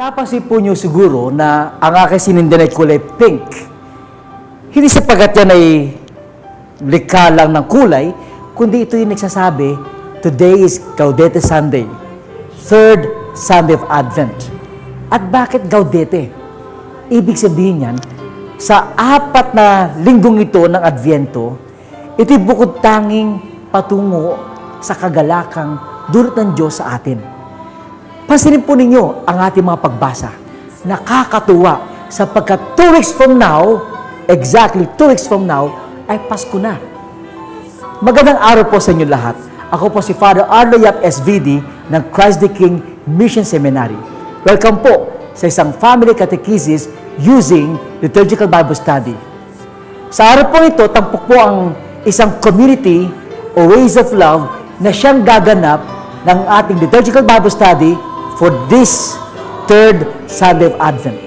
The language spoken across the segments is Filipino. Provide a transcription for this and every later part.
Napapansin po nyo siguro na ang aking sinindihan ay kulay pink. Hindi sapagat yan ay likha lang ng kulay, kundi ito yung nagsasabi, today is Gaudete Sunday, third Sunday of Advent. At bakit Gaudete? Ibig sabihin yan, sa 4 na linggong ito ng Adviento, ito'y bukod tanging patungo sa kagalakang dulot ng Diyos sa atin. Pansinin po ninyo ang ating mga pagbasa. Nakakatuwa sapagkat 2 weeks from now, exactly 2 weeks from now, ay Pasko na. Magandang araw po sa inyo lahat. Ako po si Father Arlo Yap SVD ng Christ the King Mission Seminary. Welcome po sa isang family catechesis using liturgical Bible study. Sa araw po ito, tampok po ang isang community o ways of love na siyang gaganap ng ating liturgical Bible study for this third Sunday of Advent.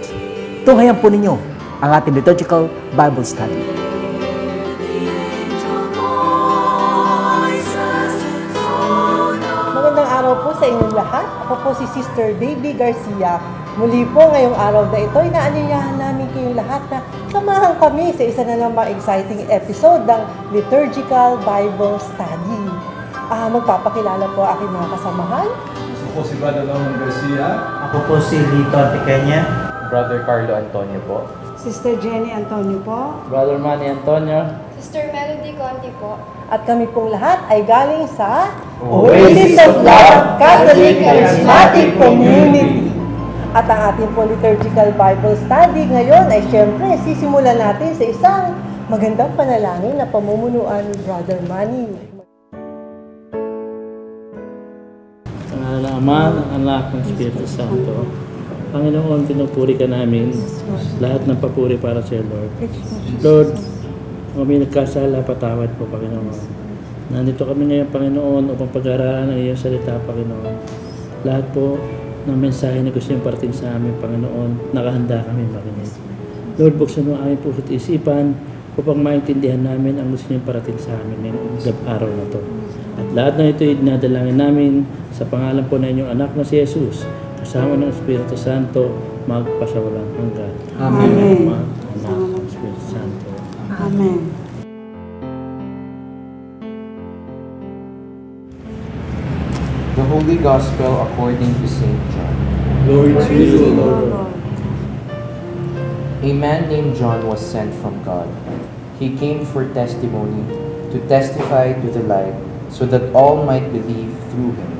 Tunghayan po ninyo ang ating liturgical Bible study. Magandang araw po sa inyong lahat. Ako po si Sister Baby Garcia. Muli po ngayong araw na ito, inaanyayahan namin kayong lahat na samahan kami sa isa na namang exciting episode ng liturgical Bible study. Magpapakilala po aking mga kasamahan. Ako po si Brother Roman Garcia. Ako po si Lito Antiqueña. Brother Carlo Antonio po. Sister Jenny Antonio po. Brother Manny Antonio. Sister Melody Conti po. At kami pong lahat ay galing sa Oasis of Love Catholic Charismatic Community. At ang ating po liturgical Bible study ngayon ay syempre sisimulan natin sa isang magandang panalangin na pamumunuan ni Brother Manny. Ang Ama, ang Anak, ng Espiritu Santo. Panginoon, pinupuri ka namin. Lahat ng papuri para sa iyo, Lord. Lord, kung may nagkasala, patawad po, Panginoon. Nandito kami ngayon, Panginoon, upang pag-aralan ang iyong salita, Panginoon. Lahat po ng mensahe na gusto niyong parating sa amin, Panginoon, nakahanda kami makinig. Lord, buksan mo aming puso't isipan upang maintindihan namin ang gusto niyong parating sa amin ngayong araw na ito. At lahat na ito ay dinadalangin namin sa pangalan po na inyong anak na si Jesus, kasama ng Espiritu Santo, magpasawalang hanggan. Amen. Ama, Anak, ng Espiritu Santo. Amen. The Holy Gospel according to St. John. Glory to you, Lord. A man named John was sent from God. He came for testimony, to testify to the light, so that all might believe through him.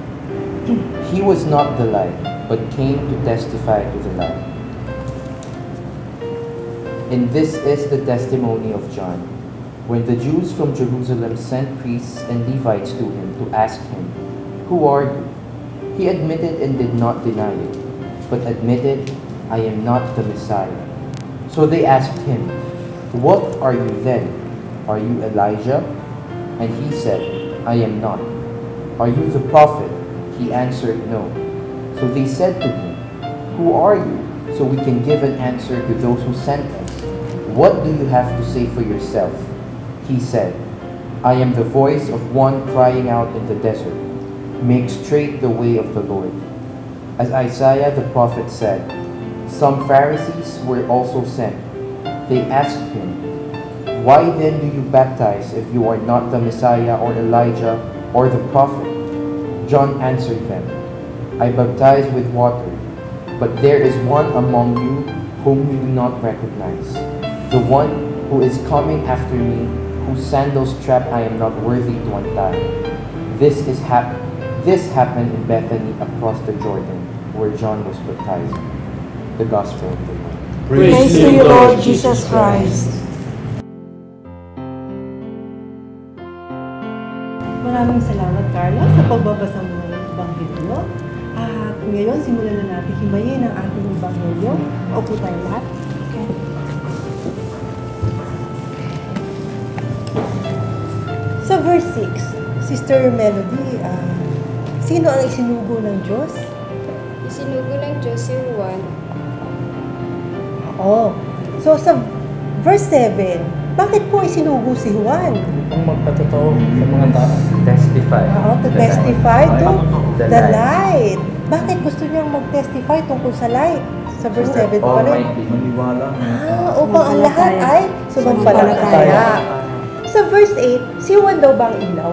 He was not the light, but came to testify to the light. And this is the testimony of John. When the Jews from Jerusalem sent priests and Levites to him to ask him, "Who are you?" He admitted and did not deny it, but admitted, "I am not the Messiah." So they asked him, "What are you then? Are you Elijah?" And he said, "I am not." "Are you the prophet?" He answered, "No." So they said to him, "Who are you? So we can give an answer to those who sent us. What do you have to say for yourself?" He said, "I am the voice of one crying out in the desert, 'Make straight the way of the Lord.' As Isaiah the prophet said, some Pharisees were also sent. They asked him, 'Why then do you baptize if you are not the Messiah or Elijah or the prophet?' John answered them, 'I baptize with water, but there is one among you whom you do not recognize, the one who is coming after me, whose sandals strap I am not worthy to untie. This happened in Bethany across the Jordan, where John was baptizing.'" The Gospel of the Lord. Praise to you, Lord Jesus Christ. Maraming salamat, Carla, sa pagbabasa mo ng Ebanghelyo. At ngayon, simulan na natin himayin ang ating Ebanghelyo. Maupo tayo lahat. Okay. Sa verse 6, Sister Melody, sino ang isinugo ng Diyos? Isinugo ng Diyos si Juan. Oo. So sa verse 7, bakit po isinugo si Juan? Upang magpatotoo sa mga tao. Testify. To testify to the light. Bakit gusto niyang mag-testify tungkol sa light? Sa verse 7 pa rin. Almighty. Maniwala na Upang ang lahat ay sumampalataya. Sa verse 8, si Juan daw ba ang ilaw?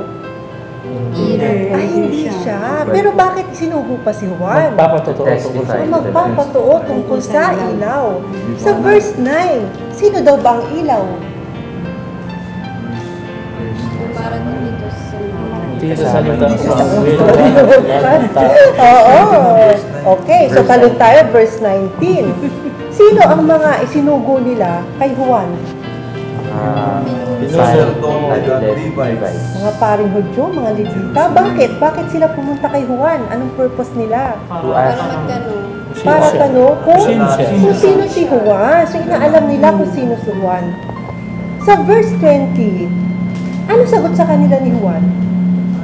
Ay, hindi siya. Pero bakit sinugo pa si Juan? Magpapatotoo tungkol sa ito. Magpapatuo tungkol sa ilaw. Sa verse 9, sino daw ba ang ilaw? Para dito sa Dito sa lutang sa Oo. Okay, so talon tayo, verse 19. Sino ang mga isinugo nila kay Juan? Levites. Mga paring Hudyo, mga Levita. Bakit? Bakit sila pumunta kay Juan? Anong purpose nila? To para ask magtanong. Para tanong kung Sino sino si Juan. So inaalam nila kung sino si Juan. Sa verse 20, ano sagot sa kanila ni Juan?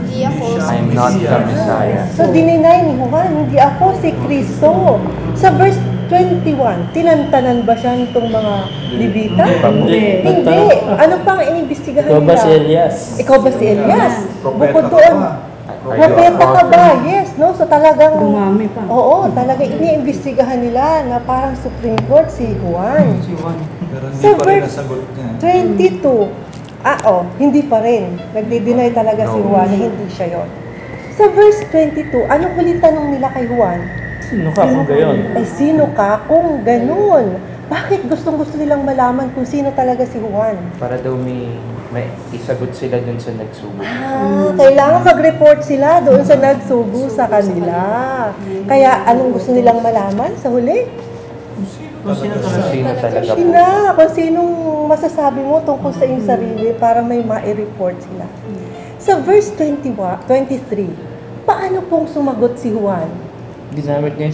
Hindi ako. I'm not the Messiah. So dininay ni Juan, hindi ako si Kristo. Sa verse 21, tinantanan ba siya nitong mga Levita? Hindi. Hindi. Ano pang inimbestigahan Ikaw nila? ba si Elias? Ikaw ba si Elias? Propeta Bukod ka doon, ba? propeta ka ba? Yes, no? So talagang, Dumami pa. oo, talagang iniimbestigahan nila na parang Supreme Court si Juan. Pero hindi Sa pa rin verse nasagot niya. 22, hindi pa rin. Nagdi-deny talaga si Juan na hindi siya yon. Sa verse 22, anong huling tanong nila kay Juan? Sino ka kung gayon? Ay, sino ka kung ganun? Bakit gustong-gusto nilang malaman kung sino talaga si Juan? Para daw may isagot sila dun sa nagsugo. Kailangan mag-report sila doon sa nagsugo sa kanila. Kaya anong gusto nilang malaman sa huli? Kung sino talaga po. Sina, kung sinong masasabi mo tungkol sa iyong sarili para may ma-report sila. Sa verse 23, paano pong sumagot si Juan? Ginamit niya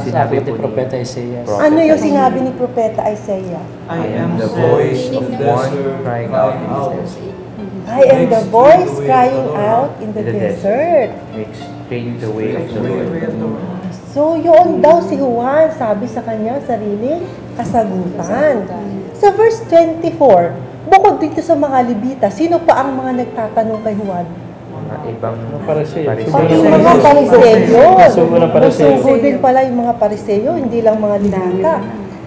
Sinabi sabi po ni ni Propeta Isaiah. Ano yung sinabi ni Propeta Isaiah? I am the voice of one crying out in the desert. I am the voice crying out in the desert. Makes straight the way of the Lord. So, yun daw si Juan, sabi sa kanya, sariling kasagutan. Sa verse 24, bukod dito sa mga Levita, sino pa ang mga nagtatanong kay Juan? Mga ibang Pariseo. Yung mga Pariseyo. Sugo ng Pariseo. Sugo din pala yung mga Pariseyo, hindi lang mga Levita.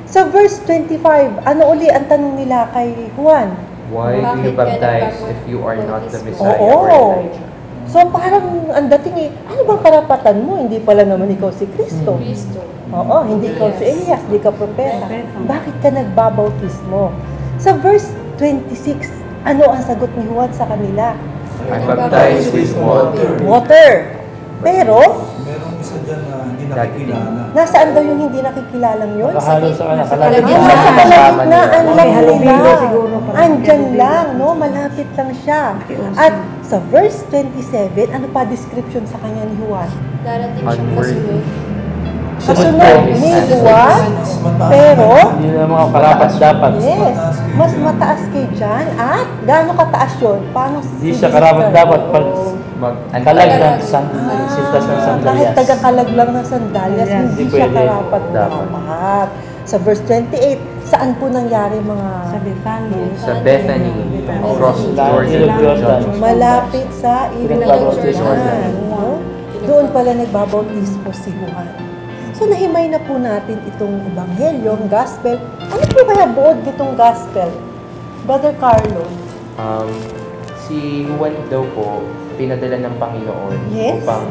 Sa verse 25, ano uli ang tanong nila kay Juan? Why do you baptize if you are not the Messiah Oo. or Elijah? So parang ang dating ano bang karapatan mo? Hindi pala naman ikaw si Kristo. Kristo. Oo, hindi ikaw si Elias, hindi ka propeta. Bakit ka nagbabautismo? Sa verse 26, ano ang sagot ni Juan sa kanila? I baptize with water. Water. Pero, Merong isa dyan na hindi nakikilala. nasaan daw yung hindi nakikilalang yun? Nakahalo sa kanan. Nasa Kalagitnaan. kalagitnaan lang Halubilo nila. siguro. Andyan lang, no? Malapit lang siya. At sa verse 27, ano pa description sa kanya ni Juan? Darating siyang kasunod. Kasunod ni Juan, pero, Hindi na mga karapat dapat. yes, mas mataas kay John. At gaano kataas yun? Paano Hindi siya karapat dapat pag kalag ng sintas ng kahit sandalias. taga-kalag lang ng sandalyas, Yes. hindi Hindi siya pwede. karapat Dapat. dapat. Sa verse 28, saan po nangyari mga Sa Bethany. Sa Bethany, across Jordan. Ilog Jordan. malapit sa ilog Pinagbabautismo. Jordan, no? Doon pala nagbabautismo si Juan. So nahimay na po natin itong ebanghelyo, ang gospel. Ano po kaya buod nitong gospel? Brother Carlo? Si Juan daw po, pinadala ng Panginoon Yes. upang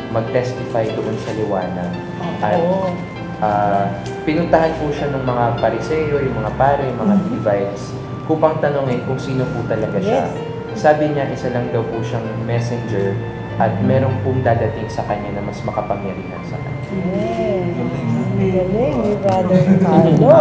mag-testify doon sa liwanag. At Oo. pinuntahan po siya ng mga Pariseo, yung mga pare, yung mga Levites, upang tanongin kung sino po talaga siya. Yes. Sabi niya, isa lang daw po siyang messenger at merong pong dadating sa kanya na mas makapangyarihan sa kanya. Yes. Galing ni Brother Carlo.